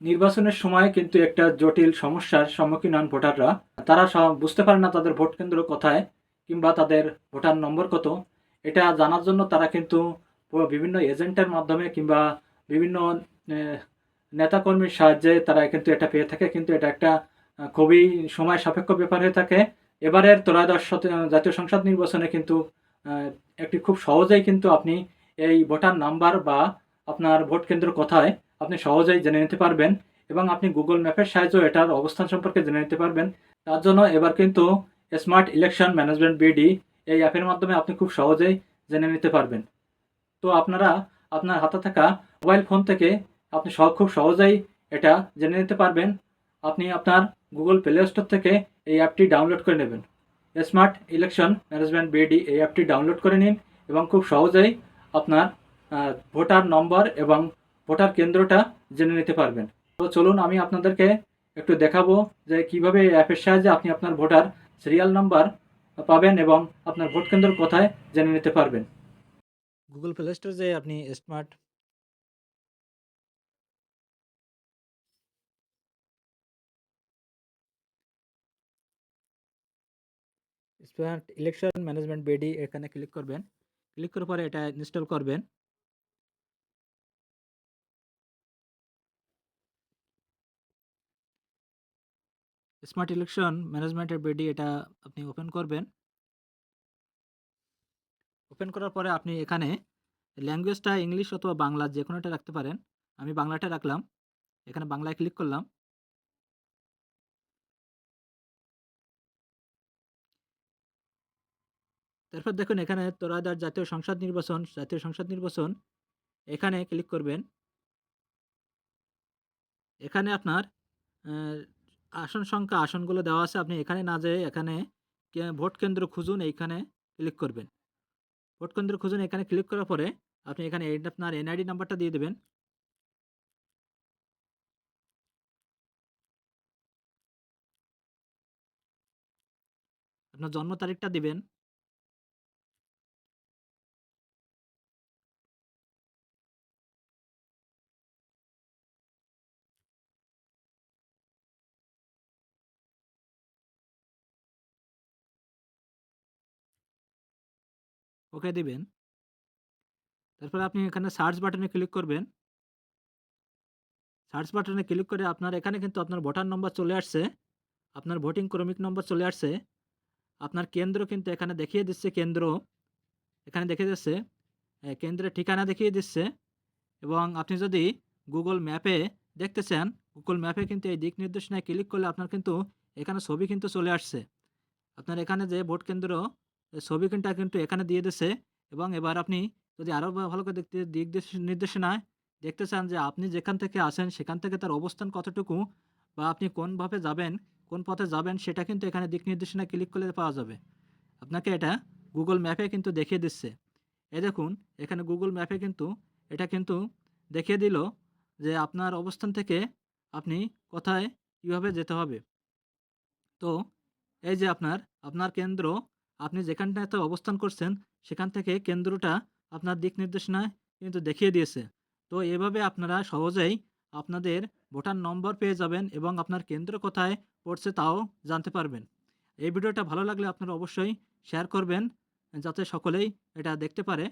নির্বাচনের সময় কিন্তু একটা জটিল সমস্যার সম্মুখীন হন ভোটাররা। তারা বুঝতে পারে না তাদের ভোট কেন্দ্র কোথায় কিংবা তাদের ভোটার নম্বর কত। এটা জানার জন্য তারা কিন্তু বিভিন্ন এজেন্টের মাধ্যমে কিংবা বিভিন্ন নেতাকর্মীর সাহায্যে তারা কিন্তু এটা পেয়ে থাকে, কিন্তু এটা একটা খুবই সময় সাপেক্ষ ব্যাপার হয়ে থাকে। এবারের ত্রয়োদশ জাতীয় সংসদ নির্বাচনে কিন্তু একটি খুব সহজেই কিন্তু আপনি এই ভোটার নাম্বার বা আপনার ভোট কেন্দ্র কোথায় আপনি সহজেই জেনে নিতে পারবেন এবং আপনি গুগল ম্যাপের সাহায্যে এটার অবস্থান সম্পর্কে জেনে নিতে পারবেন। তার জন্য এবার কিন্তু স্মার্ট ইলেকশন ম্যানেজমেন্ট বিডি এই অ্যাপের মাধ্যমে আপনি খুব সহজেই জেনে নিতে পারবেন। তো আপনারা আপনার হাতে থাকা মোবাইল ফোন থেকে আপনি খুব সহজেই এটা জেনে নিতে পারবেন। আপনি আপনার গুগল প্লে স্টোর থেকে এই অ্যাপটি ডাউনলোড করে নেবেন। স্মার্ট ইলেকশন ম্যানেজমেন্ট বিডি এই অ্যাপটি ডাউনলোড করে নিন এবং খুব সহজেই আপনার ভোটার নম্বর এবং ভোটার কেন্দ্রটা জেনে নিতে পারবেন। তো চলুন আমি আপনাদেরকে একটু দেখাবো যে কিভাবে এই অ্যাপের সাহায্যে আপনি আপনার ভোটার সিরিয়াল নাম্বার পাবেন এবং আপনার ভোট কেন্দ্র কোথায় জেনে নিতে পারবেন। গুগল প্লে স্টোর যে আপনি স্মার্ট ইলেকশন ম্যানেজমেন্ট বিডি এখানে ক্লিক করবেন। ক্লিক করার পরে এটা ইনস্টল করবেন। স্মার্ট ইলেকশন ম্যানেজমেন্টের বিডি এটা আপনি ওপেন করবেন। ওপেন করার পরে আপনি এখানে ল্যাঙ্গুয়েজটা ইংলিশ অথবা বাংলা যে কোনোটা রাখতে পারেন। আমি বাংলাটা রাখলাম। এখানে বাংলায় ক্লিক করলাম। তারপর দেখুন এখানে ত্রয়োদশ জাতীয় সংসদ নির্বাচন এখানে ক্লিক করবেন। এখানে আপনার আসন সংখ্যা আসনগুলো দেওয়া আছে। আপনি এখানে না যেয়ে এখানে ভোট কেন্দ্র খুঁজুন এইখানে ক্লিক করবেন। ভোট কেন্দ্র খুঁজুন এখানে ক্লিক করার পরে আপনি এখানে আপনার এনআইডি নাম্বারটা দিয়ে দেবেন। আপনার জন্ম তারিখটা দিবেন। ওকে দিবেন। তারপরে আপনি এখানে সার্চ বাটনে ক্লিক করবেন। সার্চ বাটনে ক্লিক করে আপনার এখানে কিন্তু আপনার ভোটার নম্বর চলে আসছে। আপনার ভোটিং ক্রমিক নম্বর চলে আসছে। আপনার কেন্দ্র কিন্তু এখানে দেখিয়ে দিচ্ছে কেন্দ্র। এখানে দেখিয়ে দিচ্ছে কেন্দ্রের ঠিকানা দেখিয়ে দিচ্ছে এবং আপনি যদি গুগল ম্যাপে দেখতে চান, গুগল ম্যাপে কিন্তু এই দিক নির্দেশনায় ক্লিক করলে আপনার কিন্তু এখানে ছবি কিন্তু চলে আসছে। আপনার এখানে যে ভোট কেন্দ্র ছবি কিন্তু এখানে দিয়ে দিচ্ছে এবং এবার আপনি যদি আরও ভালো করে নির্দেশনায় দেখতে চান যে আপনি যেখান থেকে আসেন সেখান থেকে তার অবস্থান কতটুকু বা আপনি কোনভাবে যাবেন, কোন পথে যাবেন সেটা কিন্তু এখানে দিক নির্দেশনায় ক্লিক করলে পাওয়া যাবে। আপনাকে এটা গুগল ম্যাপে কিন্তু দেখিয়ে দিচ্ছে। এই দেখুন এখানে গুগল ম্যাপে কিন্তু এটা কিন্তু দেখিয়ে দিল যে আপনার অবস্থান থেকে আপনি কোথায় কীভাবে যেতে হবে। তো এই যে আপনার কেন্দ্র, আপনি যেখানটাতে অবস্থান করছেন সেখান থেকে কেন্দ্রটা আপনার দিক নির্দেশনায় কিন্তু দেখিয়ে দিয়েছে। তো এভাবে আপনারা সহজেই আপনাদের ভোটার নম্বর পেয়ে যাবেন এবং আপনার কেন্দ্র কোথায় পড়ছে তাও জানতে পারবেন। এই ভিডিওটা ভালো লাগলে আপনারা অবশ্যই শেয়ার করবেন যাতে সকলেই এটা দেখতে পারে।